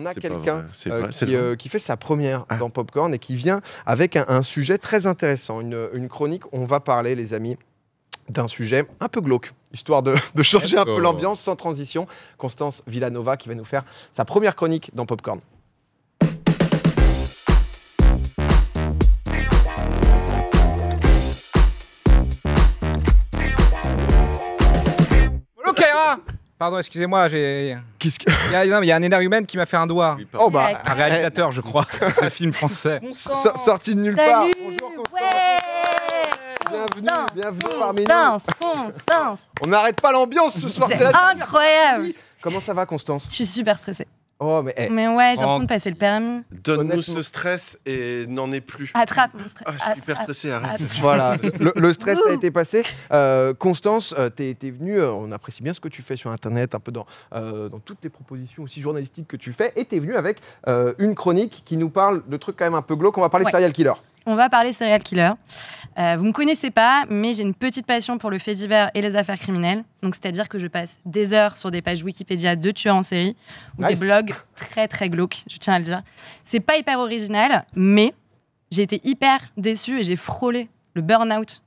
on a quelqu'un qui fait sa première dans Popcorn et qui vient avec un sujet très intéressant, une chronique. On va parler, les amis, d'un sujet un peu glauque, histoire de changer un peu l'ambiance sans transition. Constance Villanova qui va nous faire sa première chronique dans Popcorn. Pardon, excusez-moi, il Qu'est-ce que... y a un énergumène qui m'a fait un doigt. Oh bah, Un réalisateur, je crois, un film français. Sorti de nulle part. Bonjour Constance. Bienvenue parmi nous. Constance. On n'arrête pas l'ambiance ce soir. C'est incroyable. Comment ça va, Constance? Je suis super stressée. Oh, mais Mais ouais, j'ai l'impression de passer le permis. Donne-nous ce stress et n'en est plus. Attrape mon stress. Je suis hyper stressé, arrête. Voilà, le stress a été passé. Constance, t'es venue, on apprécie bien ce que tu fais sur Internet, un peu dans toutes les propositions aussi journalistiques que tu fais, et t'es venue avec une chronique qui nous parle de trucs quand même un peu glauques. On va parler serial killer. On va parler serial killer. Vous ne me connaissez pas, mais j'ai une petite passion pour le fait divers et les affaires criminelles. Donc, c'est-à-dire que je passe des heures sur des pages Wikipédia de tueurs en série ou des blogs très, très glauques, je tiens à le dire. C'est pas hyper original, mais j'ai été hyper déçue et j'ai frôlé le burn-out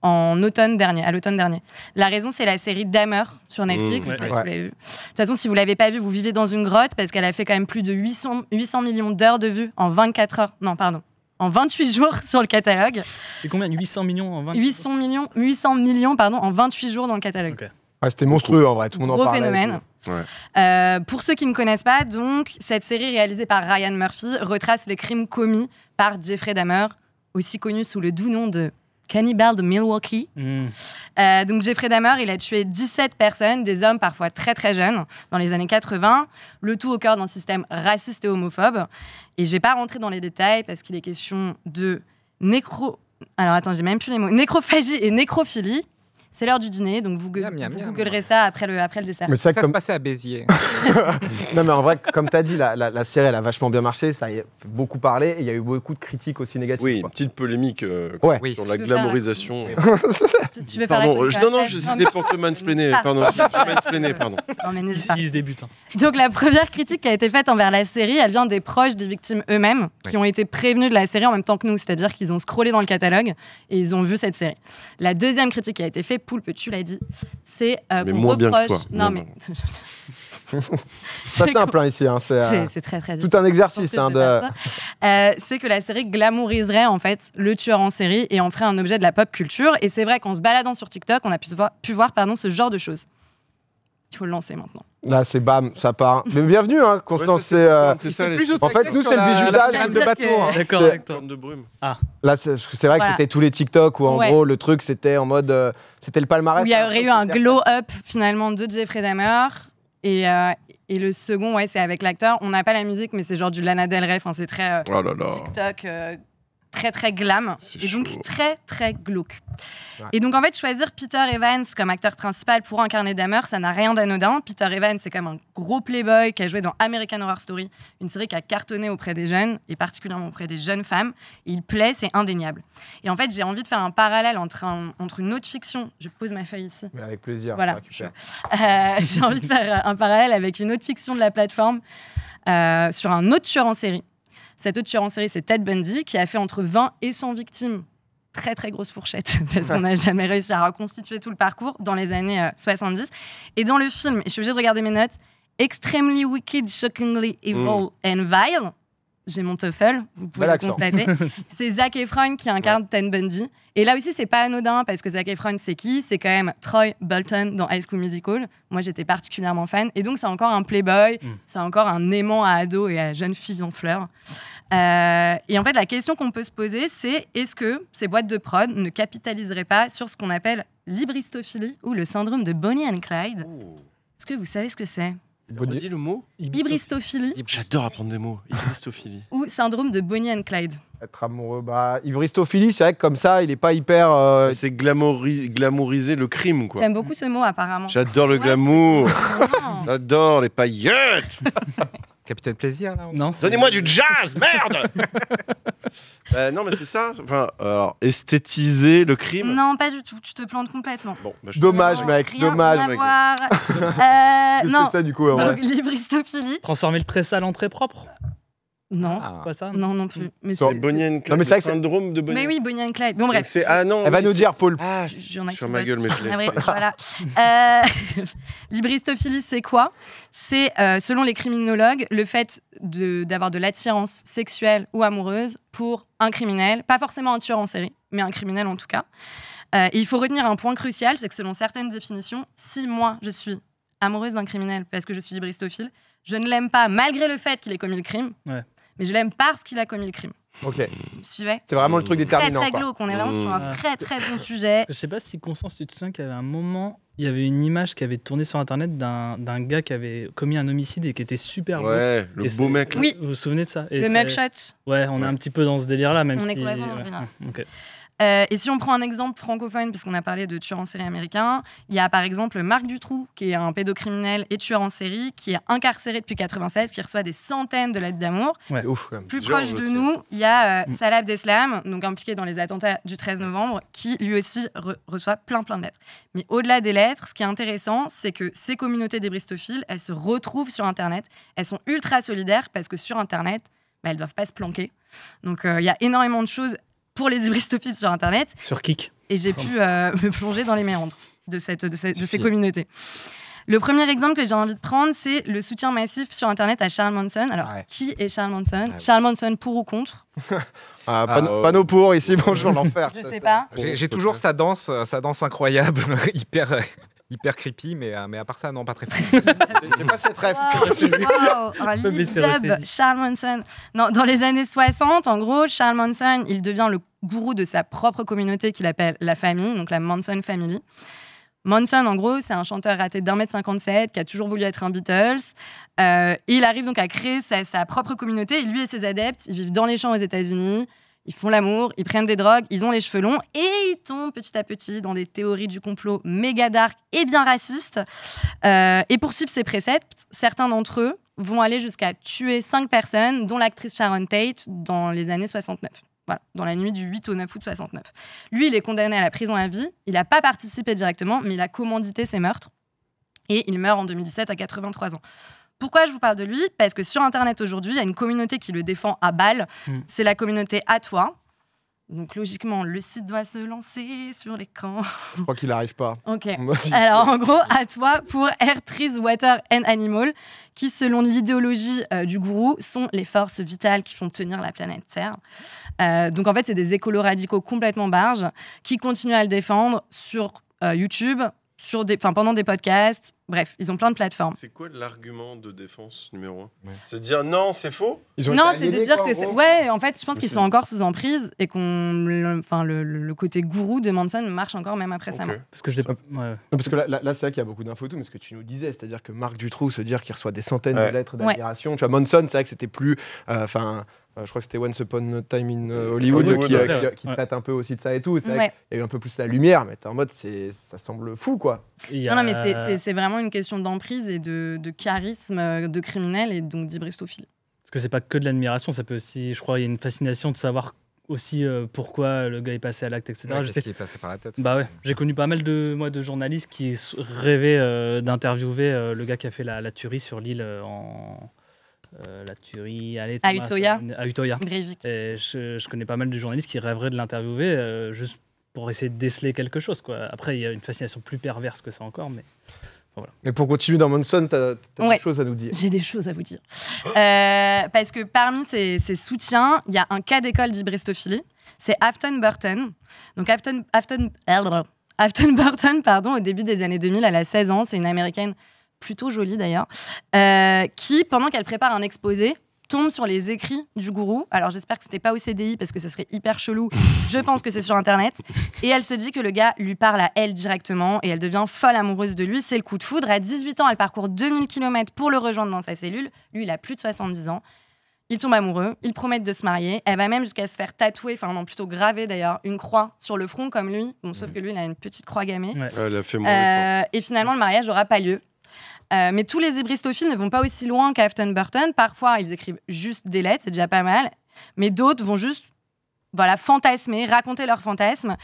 à l'automne dernier. La raison, c'est la série Dahmer sur Netflix. Je sais pas si vous l'avez vu. De toute façon, si vous l'avez pas vue, vous vivez dans une grotte parce qu'elle a fait quand même plus de 800 millions d'heures de vues en 24 heures. Non, pardon. En 28 jours sur le catalogue. Et combien? 800 millions en 28 800 millions en 28 jours dans le catalogue. Okay. Ah, c'était monstrueux en vrai, tout le monde en parlait. Gros phénomène. Pour ceux qui ne connaissent pas, donc, cette série réalisée par Ryan Murphy retrace les crimes commis par Jeffrey Dahmer, aussi connu sous le doux nom de Cannibal de Milwaukee. Donc Jeffrey Dahmer, il a tué 17 personnes, des hommes parfois très très jeunes, dans les années 80, le tout au cœur d'un système raciste et homophobe. Et je ne vais pas rentrer dans les détails parce qu'il est question de nécrophagie et nécrophilie. C'est l'heure du dîner, donc vous googlerez ça après le dessert. Mais ça se passait à Béziers. Non, mais en vrai, comme tu as dit, la série, elle a vachement bien marché, ça a fait beaucoup parler, et il y a eu beaucoup de critiques aussi négatives. Oui, une petite polémique sur la glamourisation. Tu veux faire Non, c'était pour te mansplainer. Pardon. Non, mais n'hésite pas. Ils débutent. Donc la première critique qui a été faite envers la série, elle vient des proches des victimes eux-mêmes, qui ont été prévenus de la série en même temps que nous, c'est-à-dire qu'ils ont scrollé dans le catalogue et ils ont vu cette série. La deuxième critique qui a été faite, Poulpe, tu l'as dit, c'est qu'on reproche... Non, mais... C'est pas simple hein, ici, hein, c'est très très tout un exercice. C'est que la série glamouriserait en fait le tueur en série et en ferait un objet de la pop culture. Et c'est vrai qu'en se baladant sur TikTok, on a pu voir ce genre de choses. Il faut le lancer maintenant. Là, c'est bam, ça part. Mais bienvenue, hein, Constance. C'est ça. En fait, nous, c'est le bijoutage de bateau. D'accord, avec toi. De brume. Là, c'est vrai que c'était tous les TikTok où, en gros, le truc, c'était en mode... c'était le palmarès. Où il y aurait eu un glow-up, finalement, de Jeffrey Dahmer. Et le second, c'est avec l'acteur. On n'a pas la musique, mais c'est genre du Lana Del Rey. Enfin, c'est très TikTok... très très glam et donc très très glauque. Et donc en fait choisir Peter Evans comme acteur principal pour incarner Dahmer, ça n'a rien d'anodin. Peter Evans c'est comme un gros playboy qui a joué dans American Horror Story, une série qui a cartonné auprès des jeunes et particulièrement auprès des jeunes femmes. Et il plaît, c'est indéniable. Et en fait j'ai envie de faire un parallèle entre une autre fiction. Je pose ma feuille ici. Mais avec plaisir. Voilà. J'ai envie de faire un parallèle avec une autre fiction de la plateforme sur un autre tueur en série. Cet autre tueur en série, c'est Ted Bundy, qui a fait entre 20 et 100 victimes. Très, très grosse fourchette, parce qu'on n'a jamais réussi à reconstituer tout le parcours dans les années 70. Et dans le film, et je suis obligée de regarder mes notes, Extremely Wicked, Shockingly Evil and Vile, j'ai mon TOEFL, vous pouvez le constater. C'est Zac Efron qui incarne Ted Bundy. Et là aussi, c'est pas anodin, parce que Zac Efron, c'est qui? C'est quand même Troy Bolton dans High School Musical. Moi, j'étais particulièrement fan. Et donc, c'est encore un playboy, c'est encore un aimant à ados et à jeunes filles en fleurs. Et en fait, la question qu'on peut se poser, c'est est-ce que ces boîtes de prod ne capitaliseraient pas sur ce qu'on appelle l'hybristophilie ou le syndrome de Bonnie and Clyde? Est-ce que vous savez ce que c'est? Redis le mot. Hybristophilie. J'adore apprendre des mots. Hybristophilie. Ou syndrome de Bonnie and Clyde. Être amoureux, hybristophilie, c'est vrai que comme ça, il est pas hyper... C'est glamouriser le crime, quoi. J'aime beaucoup ce mot, apparemment. J'adore le glamour. J'adore les paillettes. Capitaine Plaisir, là. Non, Donnez-moi du jazz, merde. Non, mais c'est ça. Enfin, alors, esthétiser le crime. Non, pas du tout. Tu te plantes complètement. Bon, bah, Dommage, Non, mec, rien dommage, à mec. voir. Qu'est-ce Non. que c'est, du coup en vrai Donc, libristophilie. Transformer le pré-sale en très propre. Non. Ah. Pas ça Non, non plus. Mais Attends, c'est- Bonnie and Non, Clyde, mais c'est vrai le que c'est- syndrome de Bonnie. Mais oui, Bonnie and Clyde. Bon, Donc bref. c'est non. Elle va oui, nous c'est- dire, Paul. Ah, J'en ai qui sur ma bossent. gueule, mais je l'ai. Ah ouais, voilà. Libristophilie, c'est quoi? C'est, selon les criminologues, le fait d'avoir de l'attirance sexuelle ou amoureuse pour un criminel, pas forcément un tueur en série, mais un criminel en tout cas. Et il faut retenir un point crucial, c'est que selon certaines définitions, si moi je suis amoureuse d'un criminel parce que je suis libristophile, je ne l'aime pas malgré le fait qu'il ait commis le crime, Ouais. mais je l'aime parce qu'il a commis le crime. Ok, Vous me suivez? c'est vraiment le truc Très déterminant. très quoi. glauque, on est vraiment sur un Ah. très très bon sujet. Je sais pas si Constance, tu te souviens qu'il y avait un moment, il y avait une image qui avait tourné sur internet d'un gars qui avait commis un homicide et qui était super beau. Ouais, le Et beau c'est- mec. là. Oui. Vous vous souvenez de ça? Et Le c'est- mugshot. Ouais, on est un petit peu dans ce délire-là, même On est si. complètement dans ce ouais. délire. Ok. Et si on prend un exemple francophone, puisqu'on a parlé de tueurs en série américains, il y a par exemple Marc Dutroux, qui est un pédocriminel et tueur en série, qui est incarcéré depuis 96, qui reçoit des centaines de lettres d'amour. C'est ouf, quand même. Plus Georges proche de aussi. nous, il y a Salah Abdeslam, donc impliqué dans les attentats du 13 novembre, qui lui aussi reçoit plein de lettres. Mais au-delà des lettres, ce qui est intéressant, c'est que ces communautés d'ébristophiles, elles se retrouvent sur Internet. Elles sont ultra solidaires parce que sur Internet, elles ne doivent pas se planquer. Donc il y a énormément de choses pour les ébristophiles sur Internet. Sur Kik. Et j'ai pu me plonger dans les méandres de ces communautés. Le premier exemple que j'ai envie de prendre, c'est le soutien massif sur Internet à Charles Manson. Alors, Ouais. qui est Charles Manson? ouais. Charles Manson, pour ou contre? Panneau pour ici, bonjour l'enfer. Je sais pas. J'ai toujours sa danse incroyable, hyper creepy, mais à part ça, non, pas très fou. J'ai pas cette rêve. Wow, un Mais lip c'est dub, ressaisi. Charles Manson. Non, dans les années 60, en gros, Charles Manson, il devient le gourou de sa propre communauté qu'il appelle la famille, donc la Manson Family. Manson, en gros, c'est un chanteur raté d'1m57 qui a toujours voulu être un Beatles. Et il arrive donc à créer sa propre communauté. Et lui et ses adeptes, ils vivent dans les champs aux États-Unis. Ils font l'amour, ils prennent des drogues, ils ont les cheveux longs et ils tombent petit à petit dans des théories du complot méga dark et bien racistes. Et pour suivre ces préceptes, certains d'entre eux vont aller jusqu'à tuer 5 personnes, dont l'actrice Sharon Tate, dans les années 69. Voilà, dans la nuit du 8 au 9 août 69. Lui, il est condamné à la prison à vie. Il n'a pas participé directement, mais il a commandité ces meurtres. Et il meurt en 2017 à 83 ans. Pourquoi je vous parle de lui? Parce que sur Internet aujourd'hui, il y a une communauté qui le défend à balle. C'est la communauté À Toi. Donc logiquement, le site doit se lancer sur l'écran. Je crois qu'il n'arrive pas. Ok. On m'a dit Alors en gros, À Toi pour Air, Trees, Water and Animal, qui selon l'idéologie du gourou, sont les forces vitales qui font tenir la planète Terre. Donc en fait, c'est des écolos radicaux complètement barges qui continuent à le défendre sur YouTube, pendant des podcasts. Bref, ils ont plein de plateformes. C'est quoi l'argument de défense numéro 1? C'est de dire non, c'est faux? Ils ont Non, été c'est de aliénés, dire quoi, que en c'est... gros. Ouais, en fait, je pense Mais qu'ils c'est- sont encore sous emprise et le côté gourou de Manson marche encore même après sa mort. Ok. Parce que c'est. Ouais. Non, parce que là c'est vrai qu'il y a beaucoup d'infos, tout, mais ce que tu nous disais, c'est-à-dire que Marc Dutroux se dire qu'il reçoit des centaines Ouais. de lettres d'admiration. Tu vois, Manson, c'est vrai que c'était plus. Je crois que c'était Once Upon a Time in Hollywood, Hollywood, qui ouais. traite un peu aussi de ça et tout. C'est vrai Ouais. qu'il y a eu un peu plus la lumière, mais t'es en mode, ça semble fou, quoi. Il y Non, a- mais c'est vraiment une question d'emprise et de charisme de criminel et donc d'hybristophile. Parce que c'est pas que de l'admiration, ça peut aussi. Je crois il y a une fascination de savoir aussi pourquoi le gars est passé à l'acte, etc. Je Qu'est-ce sais qui est passé par la tête? Bah ouais, j'ai connu pas mal de journalistes qui rêvaient d'interviewer le gars qui a fait la tuerie sur l'île la tuerie À Thomas, Utoya. À Utoya. Breivik. Et je connais pas mal de journalistes qui rêveraient de l'interviewer juste pour essayer de déceler quelque chose, quoi. Après, il y a une fascination plus perverse que ça encore, mais Mais pour continuer dans Manson, t'as Ouais. des choses à nous dire. J'ai des choses à vous dire. Parce que parmi ces soutiens, il y a un cas d'école d'hybristophilie. C'est Afton Burton. Donc Afton Burton, pardon, au début des années 2000, elle a 16 ans. C'est une Américaine plutôt jolie d'ailleurs, qui, pendant qu'elle prépare un exposé, tombe sur les écrits du gourou. Alors j'espère que c'était pas au CDI parce que ça serait hyper chelou. Je pense que c'est sur Internet. Et elle se dit que le gars lui parle à elle directement et elle devient folle amoureuse de lui. C'est le coup de foudre. À 18 ans, elle parcourt 2000 km pour le rejoindre dans sa cellule. Lui, il a plus de 70 ans. Ils tombent amoureux, ils promettent de se marier. Elle va même jusqu'à se faire tatouer, enfin non, plutôt graver d'ailleurs, une croix sur le front comme lui. Bon, sauf que lui, il a une petite croix gammée. ouais. Elle a fait mon effort. Et finalement, le mariage n'aura pas lieu. Mais tous les hybristophiles ne vont pas aussi loin qu'Afton Burton. Parfois, ils écrivent juste des lettres, c'est déjà pas mal. Mais d'autres vont juste fantasmer, raconter leurs fantasmes,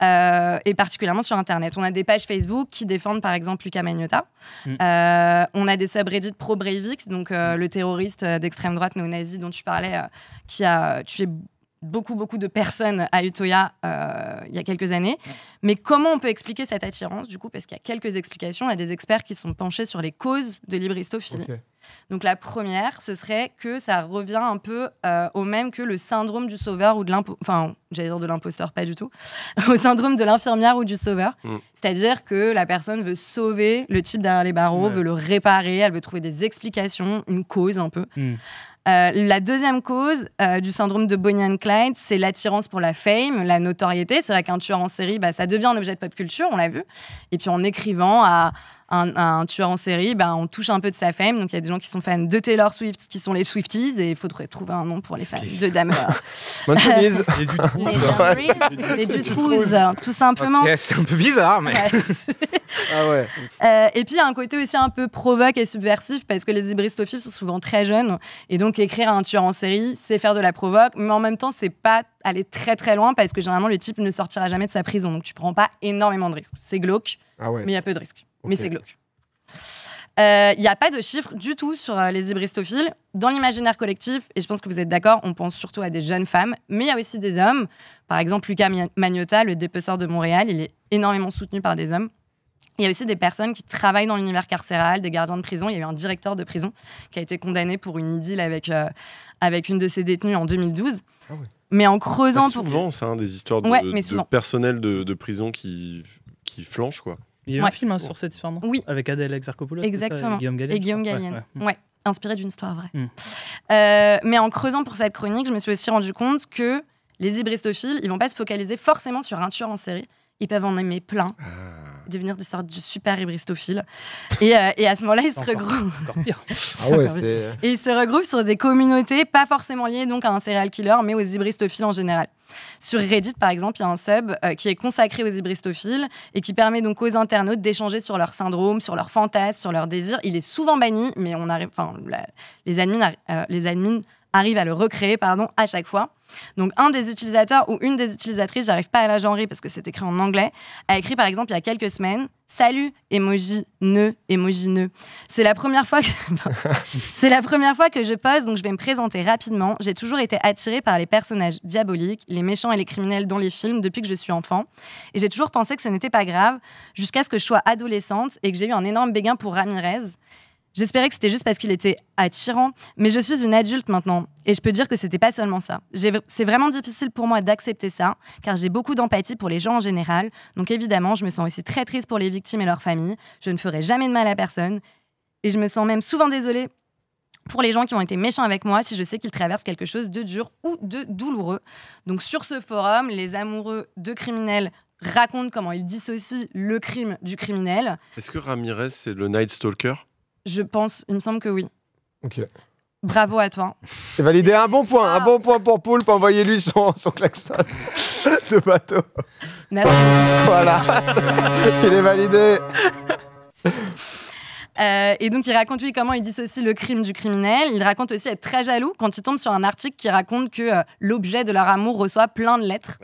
et particulièrement sur Internet. On a des pages Facebook qui défendent par exemple Luca Magnotta. On a des subreddits pro-Breivik, donc le terroriste d'extrême droite néo-nazi dont tu parlais, qui a tué beaucoup de personnes à Utøya il y a quelques années. Mais comment on peut expliquer cette attirance, du coup, parce qu'il y a quelques explications. Il y a des experts qui sont penchés sur les causes de l'hybristophilie. Donc la première, ce serait que ça revient un peu au même que le syndrome du sauveur ou de j'allais dire de l'imposteur, pas du tout, au syndrome de l'infirmière ou du sauveur. C'est-à-dire que la personne veut sauver le type derrière les barreaux, veut le réparer, elle veut trouver des explications, une cause un peu. La deuxième cause du syndrome de Bonnie and Clyde, c'est l'attirance pour la fame, la notoriété. C'est vrai qu'un tueur en série, ça devient un objet de pop culture, on l'a vu. Et puis en écrivant à un tueur en série, on touche un peu de sa fame. Donc il y a des gens qui sont fans de Taylor Swift, qui sont les Swifties, et il faudrait trouver un nom pour les fans de Dahmer. Les Dutroux, tout simplement. Okay, c'est un peu bizarre, mais... Et puis il y a un côté aussi un peu provoque et subversif, parce que les hybristophiles sont souvent très jeunes, et donc écrire à un tueur en série, c'est faire de la provoque, mais en même temps, c'est pas aller très très loin, parce que généralement, le type ne sortira jamais de sa prison, donc tu prends pas énormément de risques. C'est glauque, mais il y a peu de risques. Mais c'est glauque. Il n'y a pas de chiffres du tout sur les hybristophiles. Dans l'imaginaire collectif, et je pense que vous êtes d'accord, on pense surtout à des jeunes femmes, mais il y a aussi des hommes. Par exemple, Luca Magnotta, le dépeceur de Montréal, il est énormément soutenu par des hommes. Il y a aussi des personnes qui travaillent dans l'univers carcéral, des gardiens de prison. Il y a eu un directeur de prison qui a été condamné pour une idylle avec une de ses détenues en 2012. Mais en creusant... Souvent, c'est des histoires de personnel de prison qui flanchent, quoi. Il y a eu un film sur cette histoire, non ? Oui. Avec Adèle Exarchopoulos. Exactement. Et Guillaume Gallienne. Inspiré d'une histoire vraie. Mais en creusant pour cette chronique, je me suis aussi rendu compte que les hybristophiles, ils vont pas se focaliser forcément sur un tueur en série. Ils peuvent en aimer plein, devenir des sortes de super hybristophiles. Et à ce moment-là, ils se regroupent. Encore pire. Et ils se regroupent sur des communautés pas forcément liées donc à un serial killer, mais aux hybristophiles en général. Sur Reddit, par exemple, il y a un sub qui est consacré aux hybristophiles et qui permet donc aux internautes d'échanger sur leurs syndromes, sur leurs fantasmes, sur leurs désirs. Il est souvent banni, mais les admins arrivent à le recréer à chaque fois. Donc, un des utilisateurs ou une des utilisatrices, j'arrive pas à la genrer parce que c'est écrit en anglais, a écrit par exemple il y a quelques semaines « Salut, emoji nœud. C'est la première fois que je poste, donc je vais me présenter rapidement. J'ai toujours été attirée par les personnages diaboliques, les méchants et les criminels dans les films depuis que je suis enfant. Et j'ai toujours pensé que ce n'était pas grave, jusqu'à ce que je sois adolescente et que j'ai eu un énorme béguin pour Ramirez. J'espérais que c'était juste parce qu'il était attirant, mais je suis une adulte maintenant et je peux dire que c'était pas seulement ça. C'est vraiment difficile pour moi d'accepter ça, car j'ai beaucoup d'empathie pour les gens en général. Donc évidemment, je me sens aussi très triste pour les victimes et leurs familles. Je ne ferai jamais de mal à personne et je me sens même souvent désolée pour les gens qui ont été méchants avec moi si je sais qu'ils traversent quelque chose de dur ou de douloureux. Donc sur ce forum, les amoureux de criminels racontent comment ils dissocient le crime du criminel. Est-ce que Ramirez, c'est le Night Stalker ? Je pense, il me semble que oui. Ok. Bravo à toi. C'est validé, un bon point pour Poulpe. Envoyez-lui son klaxon de bateau. Merci. Voilà, il est validé. Et donc, il raconte, comment il dissocie le crime du criminel. Il raconte aussi être très jaloux quand il tombe sur un article qui raconte que l'objet de leur amour reçoit plein de lettres.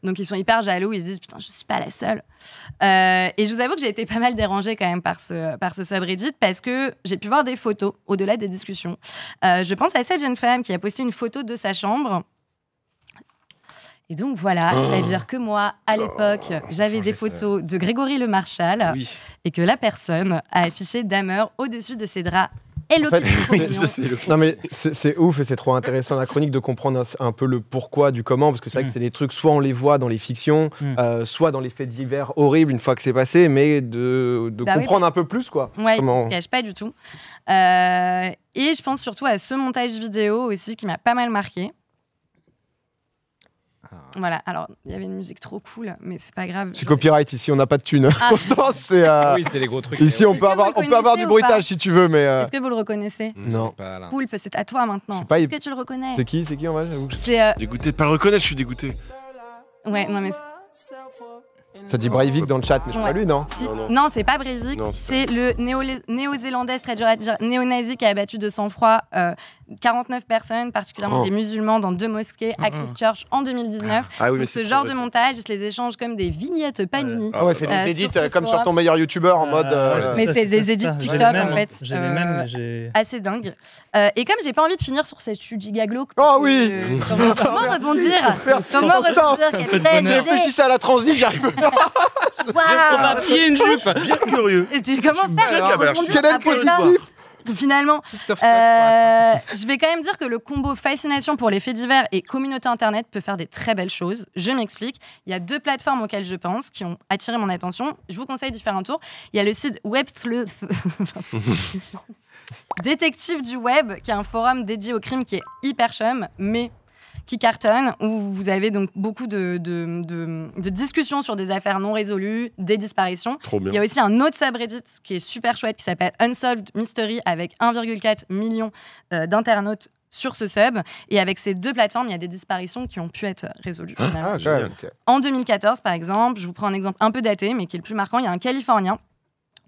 Donc, ils sont hyper jaloux. Ils se disent, putain, je suis pas la seule. Et je vous avoue que j'ai été pas mal dérangée quand même par ce subreddit parce que j'ai pu voir des photos au-delà des discussions. Je pense à cette jeune femme qui a posté une photo de sa chambre. Et donc voilà, c'est-à-dire que moi, à l'époque, j'avais des photos de Grégory Le Marchal et que la personne a affiché Dahmer au-dessus de ses draps. Et non mais c'est ouf et c'est trop intéressant la chronique de comprendre un peu le pourquoi du comment, parce que c'est vrai que c'est des trucs, soit on les voit dans les fictions, soit dans les faits divers horribles une fois que c'est passé, mais de comprendre un peu plus quoi. Ouais, il ne se cache pas du tout. Et je pense surtout à ce montage vidéo aussi qui m'a pas mal marqué. Voilà, alors il y avait une musique trop cool, mais c'est pas grave. C'est copyright ici, on n'a pas de thunes. Constance, c'est. Oui, c'est les gros trucs. Ici, on peut avoir du bruitage si tu veux, mais. Est-ce que vous le reconnaissez ? Non. Poulpe, c'est à toi maintenant. Est-ce que tu le reconnais ? C'est qui en vrai ? Dégoûté de pas le reconnaître, je suis dégoûté. Ouais, non mais. Ça dit Breivik dans le chat, mais je sais pas lui, non? Si. Non, non. Non, c'est pas Breivik, Non, c'est le néo-zélandais, c'est très dur à dire, néo-nazi qui a abattu de sang-froid 49 personnes, particulièrement des musulmans, dans 2 mosquées à Christchurch en 2019. Ah oui, mais Donc, ce genre de montage, ils se les échangent comme des vignettes Panini. Ah ouais, c'est des edits sur ce comme sur forum. ton meilleur youtubeur en mode. Mais c'est des edits J'ai TikTok les mêmes, en fait. J'ai les mêmes, mais j'ai. Assez dingue. Et comme j'ai pas envie de finir sur cette giga glauque. Oh oui. Comment rebondir? Merci, Comment Constance. rebondir Ça me fait quelle de belle bonheur. J'ai idée. réfléchi à la transi, j'y arrive pas. On va Waouh. piller une jupe. Bien curieux. Et comment faire malade. alors, Alors, rebondir Quel est le après ça, positif? finalement? Petite soft touch, quoi. Je vais quand même dire que le combo fascination pour les faits divers et communauté internet peut faire des très belles choses. Je m'explique. Il y a 2 plateformes auxquelles je pense qui ont attiré mon attention. Je vous conseille d'y faire un tour. Il y a le site WebSleuth, détective du web, qui est un forum dédié au crime qui est hyper chum, mais qui cartonne, où vous avez donc beaucoup de discussions sur des affaires non résolues, des disparitions. Trop Il y bien. a aussi un autre subreddit qui est super chouette, qui s'appelle Unsolved Mystery, avec 1,4 million d'internautes sur ce sub. Et avec ces 2 plateformes, il y a des disparitions qui ont pu être résolues. finalement. Ah, génial. ok. En 2014, par exemple, je vous prends un exemple un peu daté, mais qui est le plus marquant, il y a un Californien,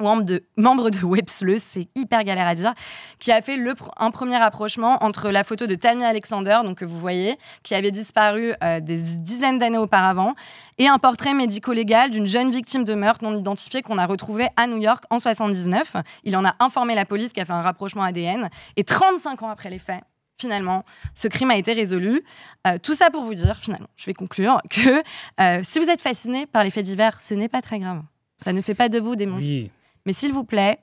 membre de WebSleuth, c'est hyper galère à dire, qui a fait un premier rapprochement entre la photo de Tammy Alexander, donc que vous voyez, qui avait disparu des dizaines d'années auparavant, et un portrait médico-légal d'une jeune victime de meurtre non identifiée qu'on a retrouvée à New York en 79. Il en a informé la police qui a fait un rapprochement ADN, et 35 ans après les faits, finalement, ce crime a été résolu. Tout ça pour vous dire, finalement, je vais conclure, que si vous êtes fasciné par les faits divers, ce n'est pas très grave. Ça ne fait pas de vous des monstres. Oui. Mais s'il vous plaît,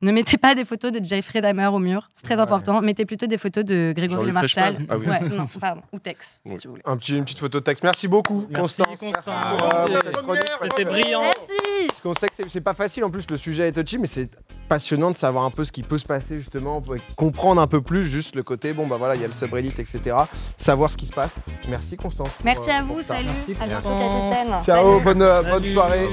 ne mettez pas des photos de Jeffrey Dahmer au mur, c'est très important. Mettez plutôt des photos de Grégory Jean-Luc Le Marchal. Reichmann. Ah oui. Ouais, non, pardon, ou Tex, Oui. si vous voulez. Une petite photo de texte. Merci beaucoup, Merci, Constance. Constance. pour, cette chronique. C'était brillant. Merci. Parce qu'on sait que c'est pas facile, en plus le sujet est touchy, mais c'est passionnant de savoir un peu ce qui peut se passer justement, pour comprendre un peu plus juste le côté, bon bah voilà, il y a le subreddit, etc. Savoir ce qui se passe. Merci Constance. Merci à pour vous, ça. salut. Merci, À bientôt, Constance. capitaine. Ciao, Salut. bonne Salut. soirée.